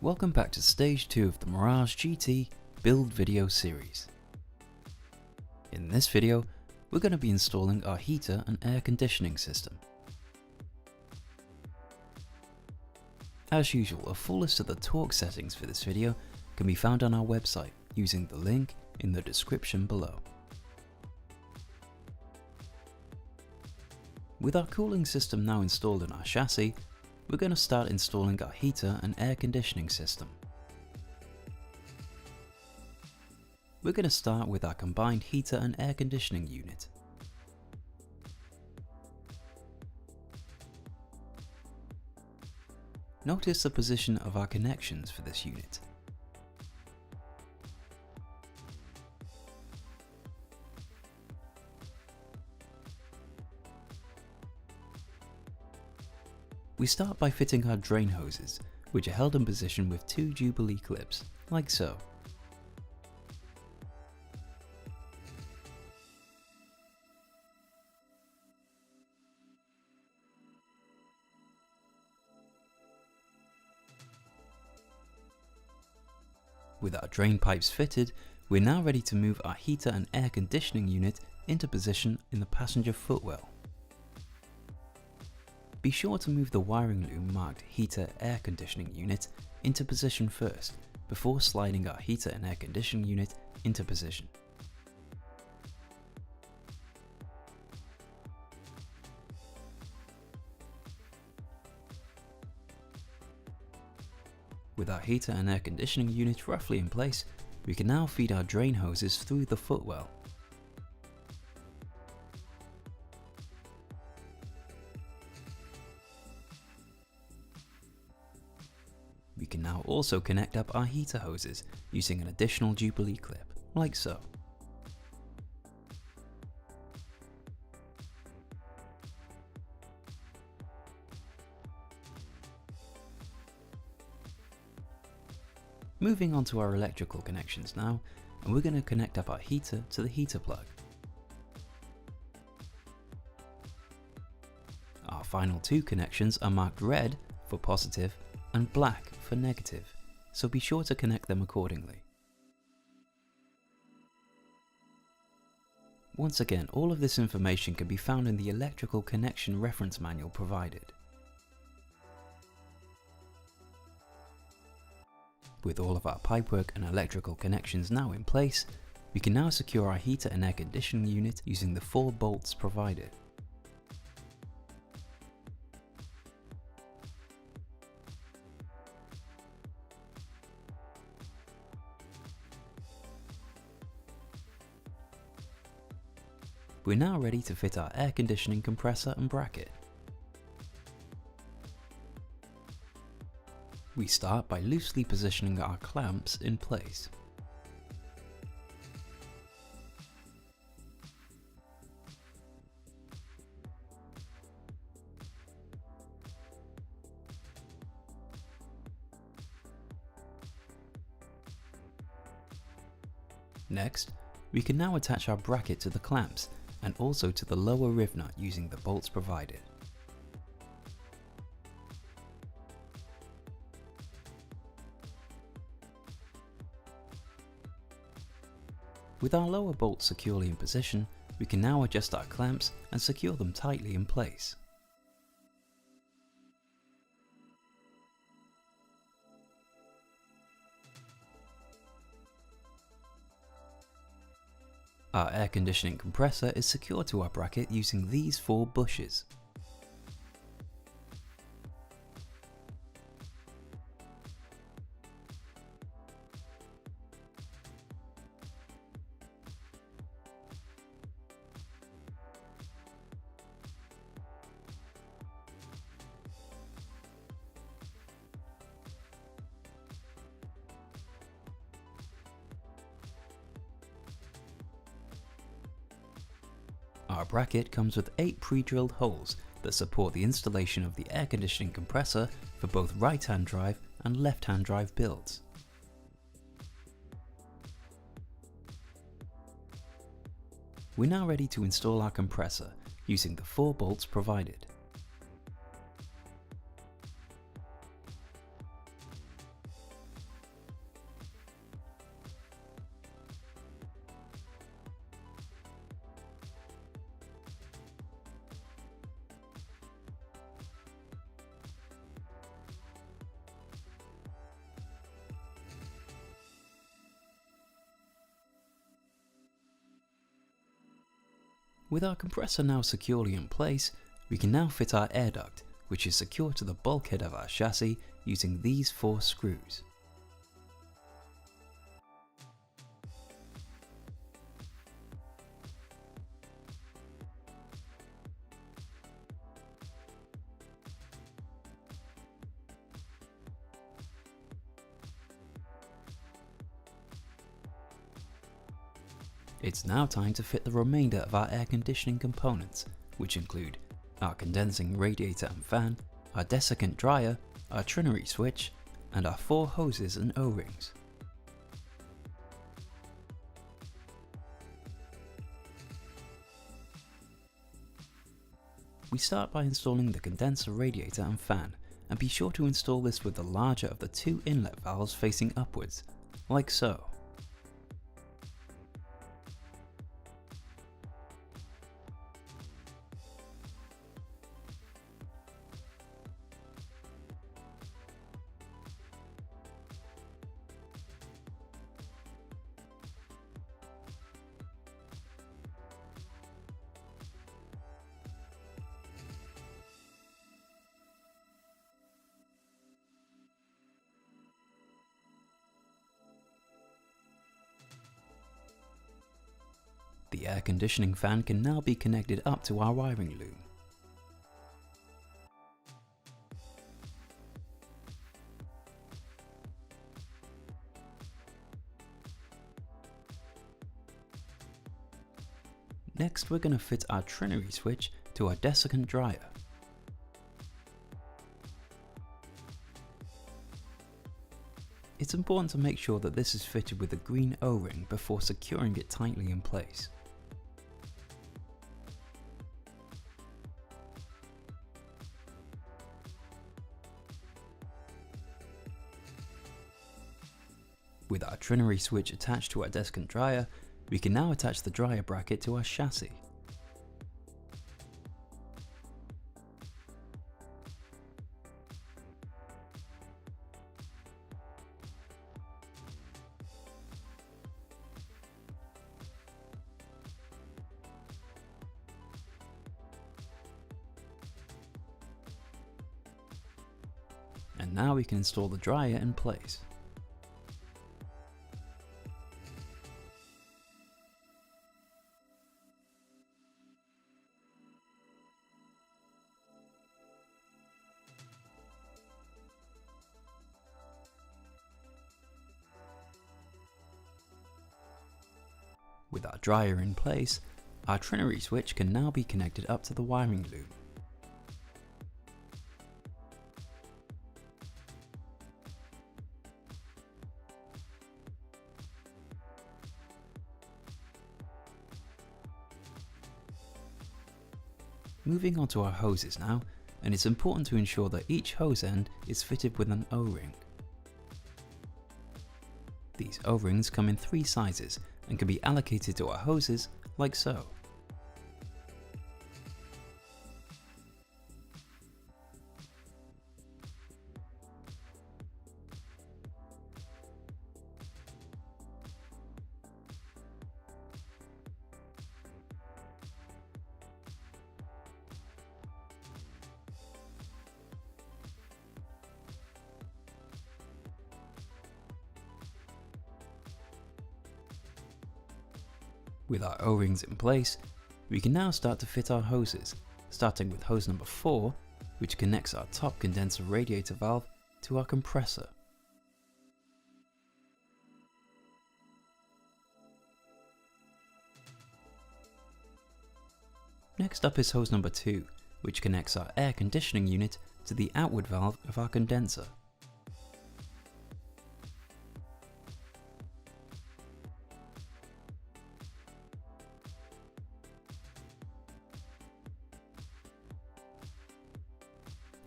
Welcome back to stage 2 of the Mirage GT build video series. In this video, we're going to be installing our heater and air conditioning system. As usual, a full list of the torque settings for this video can be found on our website using the link in the description below. With our cooling system now installed in our chassis, we're going to start installing our heater and air conditioning system. We're going to start with our combined heater and air conditioning unit. Notice the position of our connections for this unit. We start by fitting our drain hoses, which are held in position with 2 Jubilee clips, like so. With our drain pipes fitted, we're now ready to move our heater and air conditioning unit into position in the passenger footwell. Be sure to move the wiring loom marked heater air conditioning unit into position first, before sliding our heater and air conditioning unit into position. With our heater and air conditioning unit roughly in place, we can now feed our drain hoses through the footwell. We can now also connect up our heater hoses using an additional Jubilee clip, like so. Moving on to our electrical connections now, and we're going to connect up our heater to the heater plug. Our final 2 connections are marked red for positive and black for negative, so be sure to connect them accordingly. Once again, all of this information can be found in the electrical connection reference manual provided. With all of our pipework and electrical connections now in place, we can now secure our heater and air conditioning unit using the 4 bolts provided. We're now ready to fit our air conditioning compressor and bracket. We start by loosely positioning our clamps in place. Next, we can now attach our bracket to the clamps and also to the lower riv nut using the bolts provided. With our lower bolts securely in position, we can now adjust our clamps and secure them tightly in place. Our air conditioning compressor is secured to our bracket using these 4 bushes. Our bracket comes with 8 pre-drilled holes that support the installation of the air conditioning compressor for both right-hand drive and left-hand drive builds. We're now ready to install our compressor using the 4 bolts provided. With our compressor now securely in place, we can now fit our air duct, which is secured to the bulkhead of our chassis using these 4 screws. It's now time to fit the remainder of our air conditioning components, which include our condensing radiator and fan, our desiccant dryer, our trinnery switch, and our 4 hoses and O-rings. We start by installing the condenser radiator and fan, and be sure to install this with the larger of the 2 inlet valves facing upwards, like so. The air conditioning fan can now be connected up to our wiring loom. Next, we're going to fit our trinnery switch to our desiccant dryer. It's important to make sure that this is fitted with a green O-ring before securing it tightly in place. With our trinnery switch attached to our desiccant dryer, we can now attach the dryer bracket to our chassis. And now we can install the dryer in place. With our dryer in place, our trinnery switch can now be connected up to the wiring loom. Moving on to our hoses now, and it's important to ensure that each hose end is fitted with an O-ring. These O-rings come in 3 sizes and can be allocated to our hoses like so. With our O-rings in place, we can now start to fit our hoses, starting with hose number 4, which connects our top condenser radiator valve to our compressor. Next up is hose number 2, which connects our air conditioning unit to the outward valve of our condenser.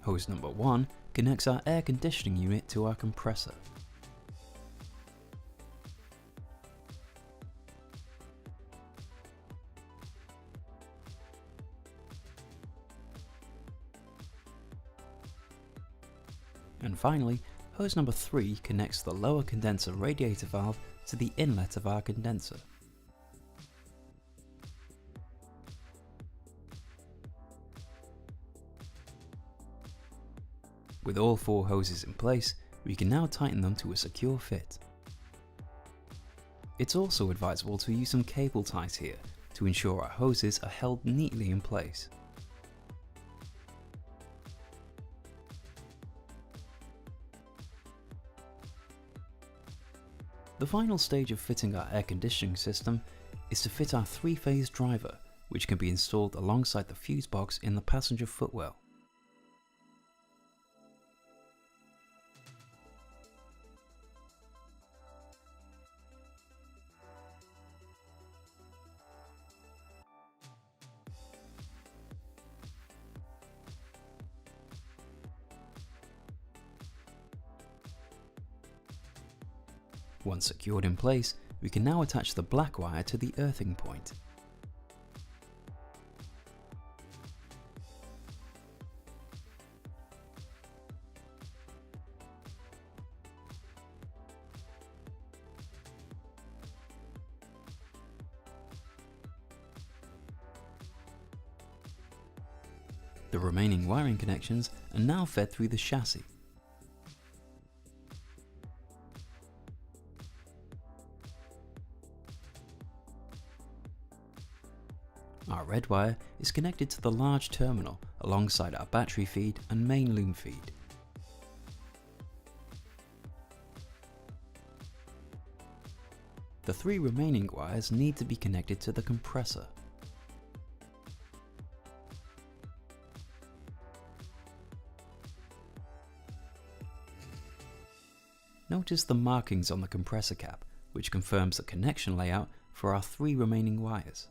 Hose number 1 connects our air conditioning unit to our compressor. And finally, hose number 3 connects the lower condenser radiator valve to the inlet of our condenser. With all 4 hoses in place, we can now tighten them to a secure fit. It's also advisable to use some cable ties here to ensure our hoses are held neatly in place. The final stage of fitting our air conditioning system is to fit our 3-phase driver, which can be installed alongside the fuse box in the passenger footwell. Once secured in place, we can now attach the black wire to the earthing point. The remaining wiring connections are now fed through the chassis. Our red wire is connected to the large terminal alongside our battery feed and main loom feed. The 3 remaining wires need to be connected to the compressor. Notice the markings on the compressor cap, which confirms the connection layout for our 3 remaining wires.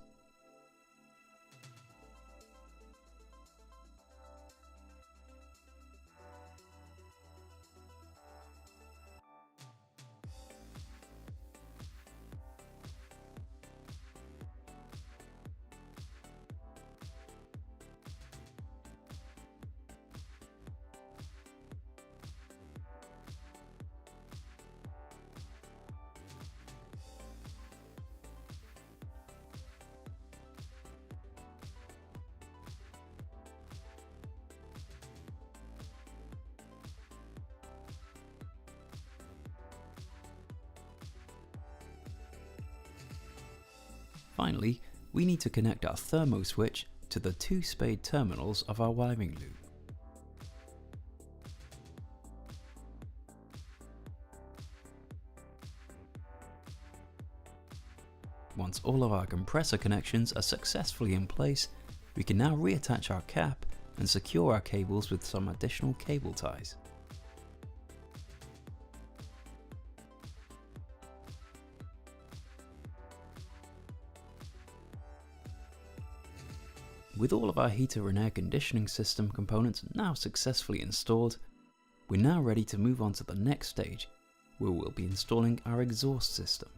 Finally, we need to connect our thermo switch to the 2 spade terminals of our wiring loom. Once all of our compressor connections are successfully in place, we can now reattach our cap and secure our cables with some additional cable ties. With all of our heater and air conditioning system components now successfully installed, we're now ready to move on to the next stage, where we'll be installing our exhaust system.